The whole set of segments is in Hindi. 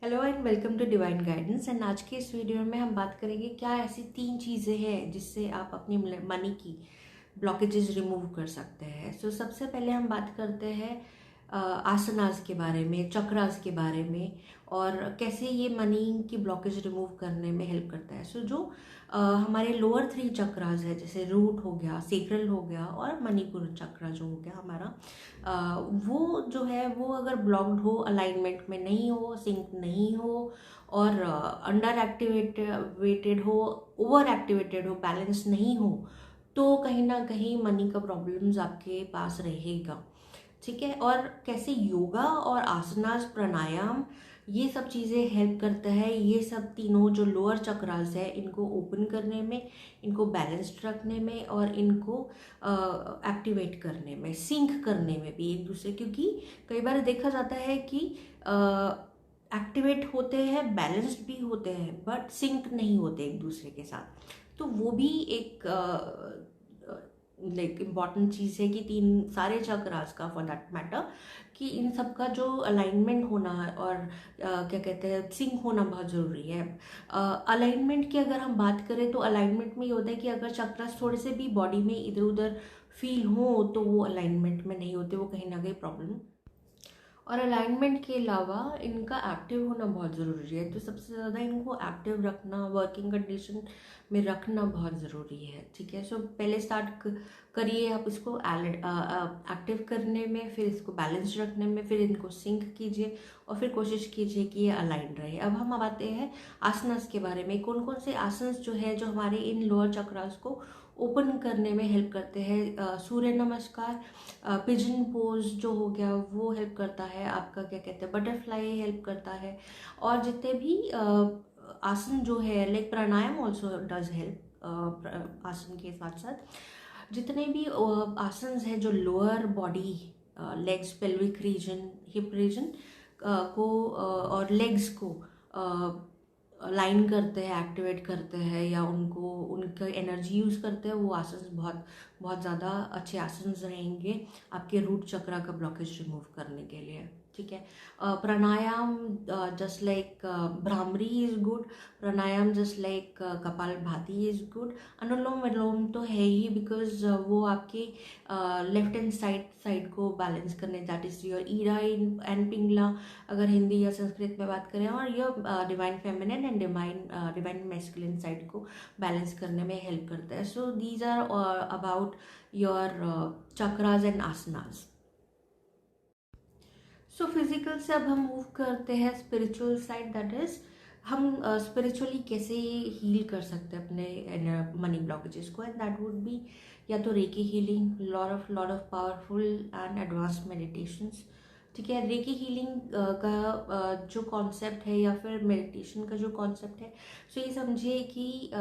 Hello and welcome to divine guidance. And आज के इस वीडियो में हम बात करेंगे क्या ऐसी 3 चीज़ें हैं जिससे आप अपनी मनी की ब्लॉकेजेस रिमूव कर सकते हैं। सो सबसे पहले हम बात करते हैं आसनास के बारे में, चक्रास के बारे में, और कैसे ये मनी की ब्लॉकेज रिमूव करने में हेल्प करता है। सो जो हमारे लोअर 3 चक्रास है, जैसे रूट हो गया, सेक्रल हो गया और मणिपुर चक्रा जो हो गया हमारा, वो जो है वो अगर ब्लॉक्ड हो, अलाइनमेंट में नहीं हो, सिंक नहीं हो, और अंडर एक्टिवेटेड हो, ओवर एक्टिवेटेड हो, बैलेंस नहीं हो, तो कहीं ना कहीं मनी का प्रॉब्लम्स आपके पास रहेगा। ठीक है। और कैसे योगा और आसनास, प्राणायाम, ये सब चीज़ें हेल्प करता है। ये सब तीनों जो लोअर चक्रास है इनको ओपन करने में, इनको बैलेंस्ड रखने में और इनको एक्टिवेट करने में, सिंक करने में भी एक दूसरे, क्योंकि कई बार देखा जाता है कि एक्टिवेट होते हैं, बैलेंस्ड भी होते हैं, बट सिंक नहीं होते एक दूसरे के साथ। तो वो भी एक लाइक इम्पॉर्टेंट चीज़ है कि तीन सारे चक्रास का, फॉर दैट मैटर, कि इन सब का जो अलाइनमेंट होना है और क्या कहते हैं, सिंक होना बहुत ज़रूरी है। अलाइनमेंट की अगर हम बात करें तो अलाइनमेंट में ये होता है कि अगर चक्रास थोड़े से भी बॉडी में इधर उधर फील हो तो वो अलाइनमेंट में नहीं होते, वो कहीं ना कहीं प्रॉब्लम। और अलाइनमेंट के अलावा इनका एक्टिव होना बहुत ज़रूरी है। तो सबसे ज़्यादा इनको एक्टिव रखना, वर्किंग कंडीशन में रखना बहुत ज़रूरी है। ठीक है। सो पहले स्टार्ट करिए आप इसको एक्टिव करने में, फिर इसको बैलेंस रखने में, फिर इनको सिंक कीजिए और फिर कोशिश कीजिए कि ये अलाइन रहे। अब हम आते हैं आसनस के बारे में। कौन कौन से आसनस जो है जो हमारे इन लोअर चक्रास को ओपन करने में हेल्प करते हैं। सूर्य नमस्कार, पिजन पोज जो हो गया वो हेल्प करता है आपका, क्या कहते हैं, बटरफ्लाई हेल्प करता है। और जितने भी आसन जो है, like pranayama also does help आसन के साथ साथ। जितने भी आसन है जो lower body, legs, pelvic region, hip region को और लेग्स को लाइन करते हैं, एक्टिवेट करते हैं, या उनको उनका एनर्जी यूज़ करते हैं, वो आसन बहुत बहुत ज़्यादा अच्छे आसन रहेंगे आपके रूट चक्रा का ब्लॉकेज रिमूव करने के लिए। ठीक है। Pranayama just like Bhramari is good, pranayama just like Kapalbhati is good. अनुलोम विलोम तो है ही, बिकॉज वो आपके लेफ्ट हैंड साइड को बैलेंस करने, that is your Ira and Pingala अगर हिंदी या संस्कृत में बात करें, और यह divine feminine and divine masculine side को बैलेंस करने में हेल्प करता है। So these are about your chakras and asanas. सो फिजिकल से अब हम मूव करते हैं स्पिरिचुअल साइड, दैट इज हम स्पिरिचुअली कैसे हील कर सकते हैं अपने मनी ब्लॉकेजेस को। एंड दैट वुड बी या तो recce healing, lot of powerful and advance meditations. ठीक है। रेकी हीलिंग का जो कॉन्सेप्ट है, या फिर मेडिटेशन का जो कॉन्सेप्ट है, सो ये समझिए कि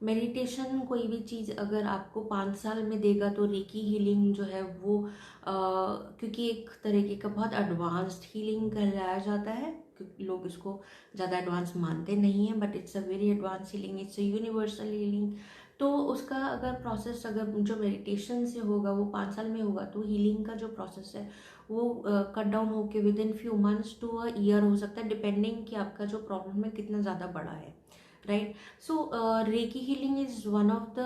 मेडिटेशन कोई भी चीज़ अगर आपको 5 साल में देगा, तो रेकी हीलिंग जो है वो क्योंकि एक तरीके का बहुत एडवांस्ड हीलिंग कहलाया जाता है, क्योंकि लोग इसको ज़्यादा एडवांस मानते नहीं हैं, but it's a very advance healing, it's a universal healing. तो उसका अगर प्रोसेस, अगर जो मेडिटेशन से होगा वो 5 साल में होगा, तो हीलिंग का जो प्रोसेस है वो कट डाउन होके within few months to a year हो सकता है, डिपेंडिंग कि आपका जो प्रॉब्लम है कितना ज़्यादा बड़ा है। Right. So recce healing is one of the,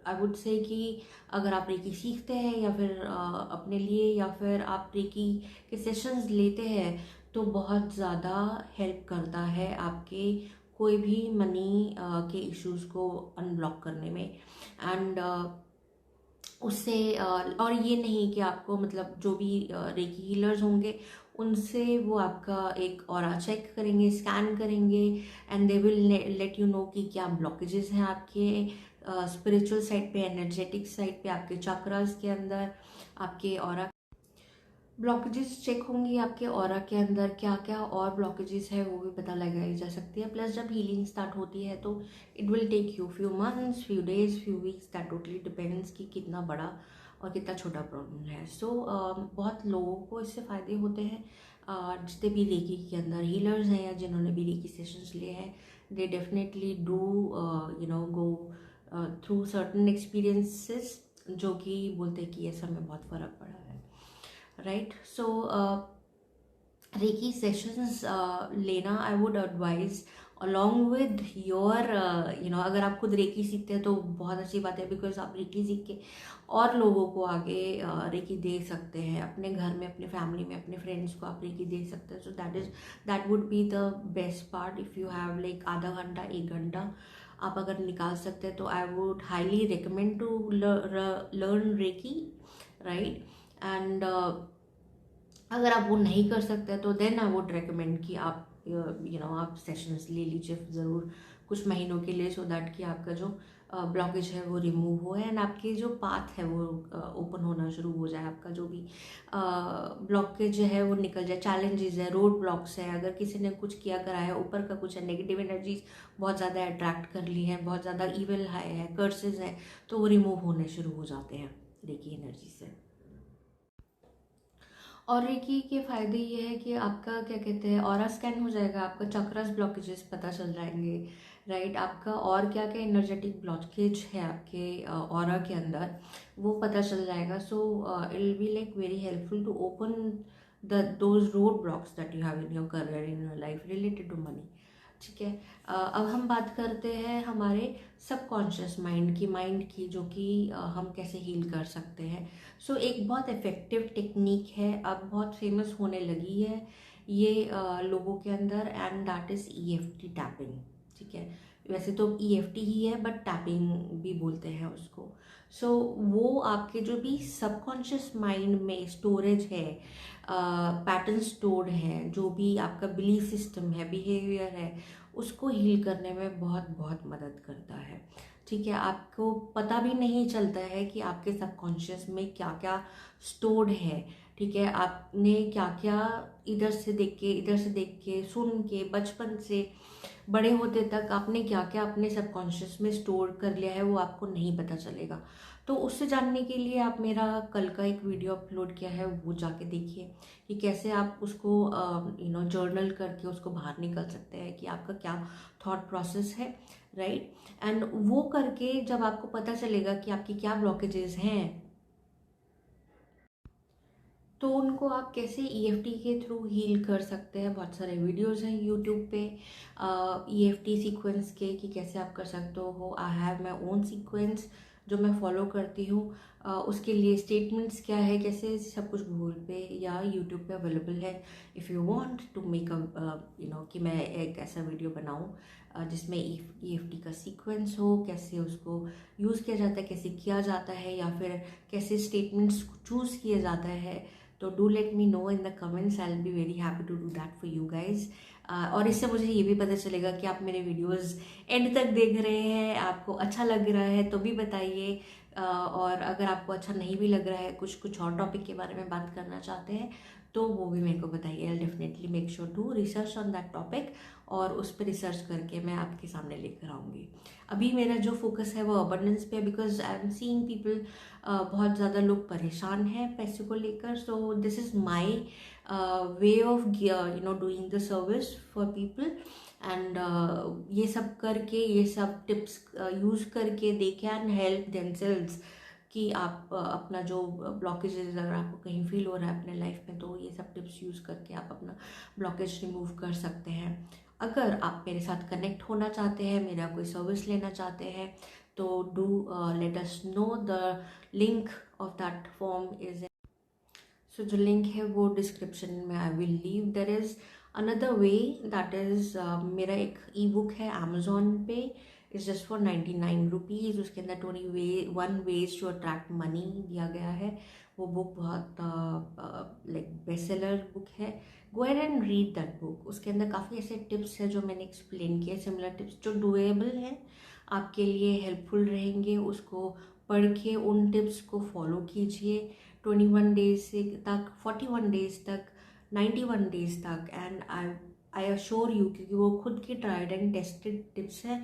I would say कि अगर आप रेकी सीखते हैं, या फिर अपने लिए, या फिर आप रेकी के सेशंस लेते हैं, तो बहुत ज़्यादा हेल्प करता है आपके कोई भी मनी के इश्यूज को अनब्लॉक करने में। एंड उससे और ये नहीं कि आपको, मतलब जो भी रेकी हीलर्स होंगे उनसे वो आपका एक ऑरा चेक करेंगे, स्कैन करेंगे, and they will let you know कि क्या ब्लॉकेजेस हैं आपके स्पिरिचुअल साइड पे, एनर्जेटिक साइड पे, आपके चक्रास के अंदर, आपके ऑरा ब्लॉकेजेस चेक होंगी आपके ऑरा के अंदर, क्या क्या और ब्लॉकेजेस है वो भी पता लगाई जा सकती है। प्लस जब हीलिंग स्टार्ट होती है तो it will take you few months, few days, few weeks, that totally depends कि कितना बड़ा और कितना छोटा प्रॉब्लम है। सो बहुत लोगों को इससे फ़ायदे होते हैं। जितने भी रेकी के अंदर हीलर्स हैं या जिन्होंने भी रेकी सेशंस लिए हैं, they definitely do go through certain experiences, जो कि बोलते हैं कि ऐसा हमें बहुत फ़र्क पड़ा है। राइट। सो रेकी सेशंस लेना I would advise along with your अगर आप खुद रेकी सीखते हैं तो बहुत अच्छी बात है, बिकॉज आप रेकी सीख के और लोगों को आगे रेकी दे सकते हैं, अपने घर में, अपने फैमिली में, अपने फ्रेंड्स को आप रेकी दे सकते हैं। So that would be the best part. If you have like आधा घंटा 1 घंटा आप अगर निकाल सकते हैं तो I would highly recommend to learn reiki, right. And अगर आप वो नहीं कर सकते तो देन आई वुड रिकमेंड कि आप आप सेशंस ले लीजिए ज़रूर कुछ महीनों के लिए, सो दैट कि आपका जो ब्लॉकेज है वो रिमूव हो एंड आपके जो पाथ है वो ओपन होना शुरू हो जाए, आपका जो भी ब्लॉकेज है वो निकल जाए, चैलेंजेस है, रोड ब्लॉक्स है, अगर किसी ने कुछ किया करा है, ऊपर का कुछ है, नेगेटिव एनर्जीज बहुत ज़्यादा अट्रैक्ट कर ली है, बहुत ज़्यादा ईविल है, कर्सेज है, तो वो रिमूव होने शुरू हो जाते हैं रेकी एनर्जी से। और रेकी के फ़ायदे ये है कि आपका क्या कहते हैं ऑरा स्कैन हो जाएगा, आपका चक्रस ब्लॉकेजेस पता चल जाएंगे, राइट। आपका और क्या क्या एनर्जेटिक ब्लॉकेज है आपके ऑरा के अंदर वो पता चल जाएगा। So it will be like very helpful to open those road blocks that you have in your career, in your life related to money. ठीक है। अब हम बात करते हैं हमारे सबकॉन्शियस माइंड की जो कि हम कैसे हील कर सकते हैं। सो एक बहुत इफ़ेक्टिव टेक्निक है, अब बहुत फेमस होने लगी है ये लोगों के अंदर, and that is EFT tapping. ठीक है, वैसे तो EFT ही है बट टैपिंग भी बोलते हैं उसको। सो वो आपके जो भी सबकॉन्शियस माइंड में स्टोरेज है, पैटर्न स्टोर्ड है, जो भी आपका बिलीफ सिस्टम है, बिहेवियर है, उसको हील करने में बहुत बहुत मदद करता है। ठीक है, आपको पता भी नहीं चलता है कि आपके सबकॉन्शियस में क्या क्या स्टोर्ड है। ठीक है, आपने क्या क्या इधर से देख के सुन के बचपन से बड़े होते तक आपने क्या क्या अपने सबकॉन्शियस में स्टोर कर लिया है वो आपको नहीं पता चलेगा। तो उससे जानने के लिए आप मेरा कल का एक वीडियो अपलोड किया है वो जाके देखिए कि कैसे आप उसको जर्नल करके उसको बाहर निकल सकते हैं कि आपका क्या थॉट प्रोसेस है, राइट। एंड वो करके जब आपको पता चलेगा कि आपकी क्या ब्लॉकेजेस हैं तो उनको आप कैसे EFT के थ्रू हील कर सकते हैं। बहुत सारे वीडियोस हैं यूट्यूब पे EFT सीक्वेंस के कि कैसे आप कर सकते हो। I have my own sequence जो मैं फॉलो करती हूँ। उसके लिए स्टेटमेंट्स क्या है, कैसे सब कुछ गूगल पे या यूट्यूब पे अवेलेबल है। If you want to make कि मैं एक ऐसा वीडियो बनाऊँ जिसमें EFT का सीक्वेंस हो, कैसे उसको यूज़ किया जाता है, कैसे किया जाता है, या फिर कैसे स्टेटमेंट्स चूज़ किया जाता है, तो do let me know in the comments. I will be very happy to do that for you guys. और इससे मुझे ये भी पता चलेगा कि आप मेरे वीडियोस एंड तक देख रहे हैं, आपको अच्छा लग रहा है तो भी बताइए। और अगर आपको अच्छा नहीं भी लग रहा है, कुछ और टॉपिक के बारे में बात करना चाहते हैं तो वो भी मेरे को बताइए। I definitely make sure to research on that topic और उस पर रिसर्च करके मैं आपके सामने लेकर आऊँगी। अभी मेरा जो फोकस है वो अबंडेंस पे है, because I am seeing people बहुत ज़्यादा लोग परेशान हैं पैसे को लेकर। So this is my way of doing the service for people. And ये सब करके, ये सब टिप्स यूज़ करके दे कैन हेल्प देमसेल्व्स कि आप अपना जो ब्लॉकेजेस अगर आपको कहीं फील हो रहा है अपने लाइफ में तो ये सब टिप्स यूज़ करके आप अपना ब्लॉकेज रिमूव कर सकते हैं। अगर आप मेरे साथ कनेक्ट होना चाहते हैं, मेरा कोई सर्विस लेना चाहते हैं तो do let us know. The link of that form is so जो लिंक है वो डिस्क्रिप्शन में I will leave. There is another way that is मेरा एक ई बुक है अमेजोन पे, इज़ जस्ट फॉर 99 रुपीज़। उसके अंदर 21 वेज टू अट्रैक्ट मनी दिया गया है। वो बुक बहुत लाइक बेस्ट सेलर बुक है। Go ahead and read that book. उसके अंदर काफ़ी ऐसे टिप्स हैं जो मैंने एक्सप्लेन किए, सिमिलर टिप्स जो डुएबल हैं, आपके लिए हेल्पफुल रहेंगे। उसको पढ़ के उन टिप्स को फॉलो कीजिए 21 डेज से तक, 41 डेज तक, 91 डेज तक। एंड आई अश्योर यू, क्योंकि वो खुद की ट्राइड एंड टेस्टेड टिप्स हैं,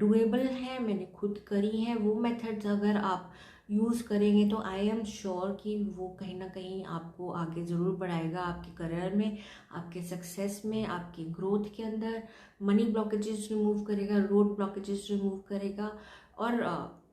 डुएबल हैं, मैंने खुद करी हैं। वो मेथड्स अगर आप यूज़ करेंगे तो आई एम श्योर कि वो कहीं ना कहीं आपको आगे ज़रूर बढ़ाएगा, आपके करियर में, आपके सक्सेस में, आपकी ग्रोथ के अंदर। मनी ब्लॉकेजेस रिमूव करेगा, रोड ब्लॉकेजेस रिमूव करेगा और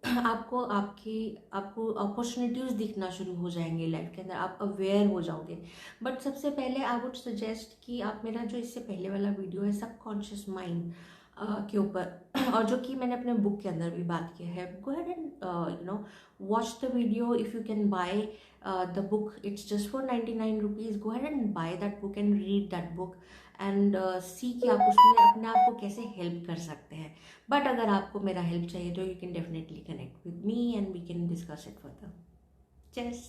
आपको आपको अपॉर्चुनिटीज़ दिखना शुरू हो जाएंगे लाइफ के अंदर, आप अवेयर हो जाओगे। बट सबसे पहले आई वुड सजेस्ट कि आप मेरा जो इससे पहले वाला वीडियो है सबकॉन्शियस माइंड के ऊपर और जो कि मैंने अपने बुक के अंदर भी बात की है, go ahead and watch the video. If you can buy the book, it's just for 99 rupees. Go ahead and buy that book and read that book and see कि आप उसमें अपने आप को कैसे हेल्प कर सकते हैं। बट अगर आपको मेरा हेल्प चाहिए तो you can definitely connect with me and we can discuss it further. Chess.